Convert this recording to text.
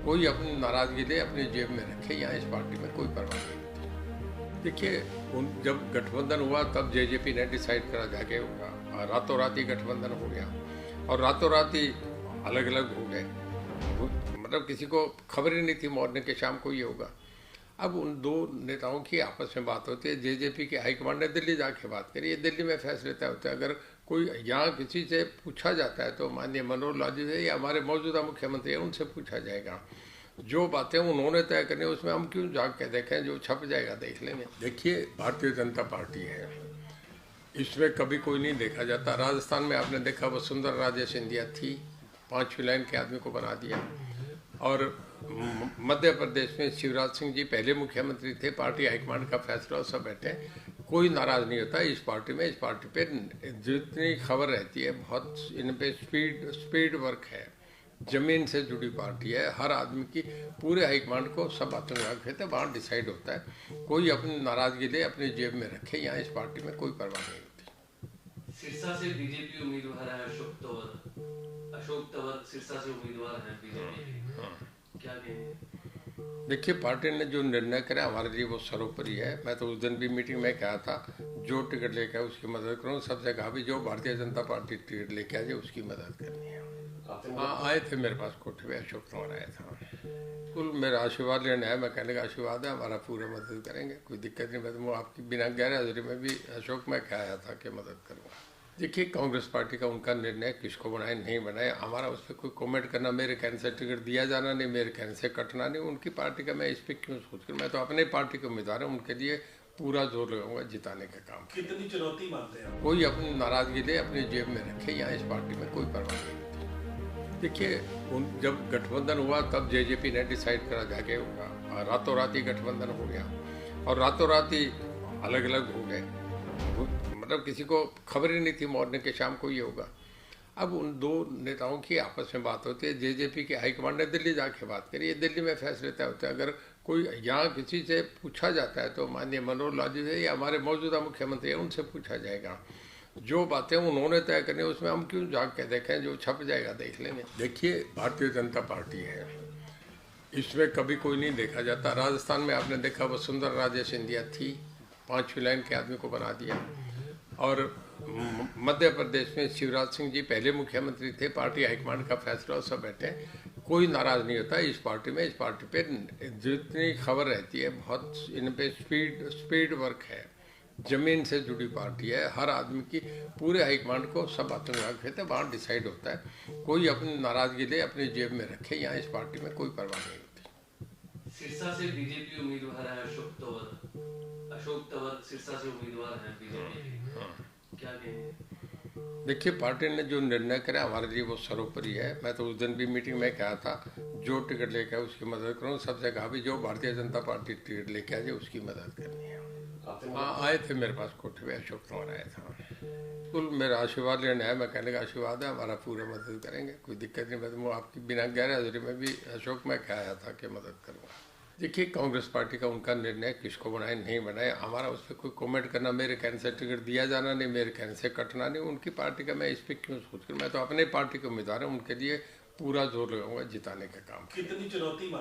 कोई अपनी नाराजगी ले अपनी जेब में रखे, यहाँ इस पार्टी में कोई परवाह नहीं होती। देखिए, जब गठबंधन हुआ तब जेजेपी ने डिसाइड करा जाके रातों रात ही गठबंधन हो गया और रातों रात ही अलग अलग हो गए। मतलब किसी को खबर ही नहीं थी मॉर्निंग के शाम को ये होगा। अब उन दो नेताओं की आपस में बात होती है, जेजेपी के हाईकमांड ने दिल्ली जाके बात करी, ये दिल्ली में फैसले तय होते हैं। अगर कोई यहाँ किसी से पूछा जाता है तो माननीय मनोहर लाल जी से या हमारे मौजूदा मुख्यमंत्री हैं उनसे पूछा जाएगा। जो बातें उन्होंने तय करनी उसमें हम क्यों जाग के देखें, जो छप जाएगा देख लेंगे। देखिए, भारतीय जनता पार्टी है, इसमें कभी कोई नहीं देखा जाता। राजस्थान में आपने देखा वसुंधरा राजे सिंधिया थी, 5वीं लाइन के आदमी को बना दिया। और मध्य प्रदेश में शिवराज सिंह जी पहले मुख्यमंत्री थे, पार्टी हाईकमांड का फैसला और सब बैठे, कोई नाराज नहीं होता इस पार्टी में। इस पार्टी पे जितनी खबर रहती है बहुत इन पे स्पीड वर्क है, जमीन से जुड़ी पार्टी है। हर आदमी की पूरे हाईकमांड को सब बातों में कहते हैं, वहाँ डिसाइड होता है। कोई अपनी नाराजगी ले अपनी जेब में रखे, यहाँ इस पार्टी में कोई परवाह नहीं होती। सिरसा से बीजेपी उम्मीदवार है अशोक तंवर सिरसा से उम्मीदवार हैं बीजेपी। क्या कहेंगे? देखिए, पार्टी ने जो निर्णय करा हमारे लिए वो सर्वोपरि है। मैं तो उस दिन भी मीटिंग में कहा था, जो टिकट लेकर आए उसकी मदद करूँ। सबसे कहा भी जो भारतीय जनता पार्टी टिकट लेके आ जाए उसकी मदद करनी है। हाँ, आए थे मेरे पास कोठे में, अशोक तंवर आया था। बिल्कुल मेरा आशीर्वाद लेने आया। मैं कहने का आशीर्वाद है, हमारा पूरा मदद करेंगे, कोई दिक्कत नहीं। मैं तो आपकी बिना गैर हाजिरी में भी अशोक में कहा था कि मदद करूँगा। देखिए, कांग्रेस पार्टी का उनका निर्णय, किसको बनाए नहीं बनाए, हमारा उस पर कोई कमेंट करना, मेरे कहने से टिकट दिया जाना नहीं, मेरे कहने से कटना नहीं। उनकी पार्टी का मैं इस पर क्यों सोच कर, मैं तो अपने पार्टी के उम्मीदवार हूँ, उनके लिए पूरा जोर लगाऊंगा जिताने का काम। कितनी चुनौती मानते हैं? कोई अपनी नाराजगी ले अपनी जेब में रखे, यहाँ इस पार्टी में कोई परवाह नहीं होती। देखिए, जब गठबंधन हुआ तब जेजेपी ने डिसाइड करा जाके रातों रात ही गठबंधन हो गया और रातों रात ही अलग अलग हो गए। मतलब किसी को खबर ही नहीं थी मॉर्निंग के शाम को ये होगा। अब उन दो नेताओं की आपस में बात होती है, जेजेपी के हाईकमांड ने दिल्ली जाके बात करी, ये दिल्ली में फैसले तय होते हैं। अगर कोई यहाँ किसी से पूछा जाता है तो माननीय मनोहर लाल जी से या हमारे मौजूदा मुख्यमंत्री हैं उनसे पूछा जाएगा। जो बातें उन्होंने तय करनी उसमें हम क्यों जाग के देखें, जो छप जाएगा देख लेंगे। देखिए, भारतीय जनता पार्टी है, इसमें कभी कोई नहीं देखा जाता। राजस्थान में आपने देखा वसुंधरा राजे सिंधिया थी, 5वीं लाइन के आदमी को बना दिया। और मध्य प्रदेश में शिवराज सिंह जी पहले मुख्यमंत्री थे, पार्टी हाईकमांड का फैसला और सब बैठे, कोई नाराज नहीं होता इस पार्टी में। इस पार्टी पे जितनी खबर रहती है बहुत इन पे स्पीड वर्क है, जमीन से जुड़ी पार्टी है। हर आदमी की पूरे हाईकमांड को सब बातों में कहते हैं, वहाँ डिसाइड होता है। कोई अपनी नाराजगी ले अपनी जेब में रखे, यहाँ इस पार्टी में कोई परवाह नहीं होती। सिरसा से बीजेपी उम्मीदवार है अशोक तंवर सिरसा से उम्मीदवार हैं बीजेपी। क्या कहेंगे? देखिए, पार्टी ने जो निर्णय करा हमारे लिए वो सर्वोपरि है। मैं तो उस दिन भी मीटिंग में कहा था, जो टिकट लेकर आए उसकी मदद करूँ। सबसे कहा भी जो भारतीय जनता पार्टी टिकट लेके आ जाए उसकी मदद करनी है। हाँ, आए थे मेरे पास कोठे में, अशोक तंवर आया था। बिल्कुल मेरा आशीर्वाद लेने आया। मैं कहने का आशीर्वाद है, हमारा पूरा मदद करेंगे, कोई दिक्कत नहीं। मैं तो आपकी बिना गैर हाजिरी में भी अशोक में कहा था कि मदद करूँगा। देखिए, कांग्रेस पार्टी का उनका निर्णय, किसको बनाए नहीं बनाए, हमारा उस पर कोई कमेंट करना, मेरे कहने से टिकट दिया जाना नहीं, मेरे कहने से कटना नहीं। उनकी पार्टी का मैं इस पर क्यों सोच कर, मैं तो अपने पार्टी के उम्मीदवार हूँ, उनके लिए पूरा जोर लगाऊंगा जिताने का काम। कितनी चुनौती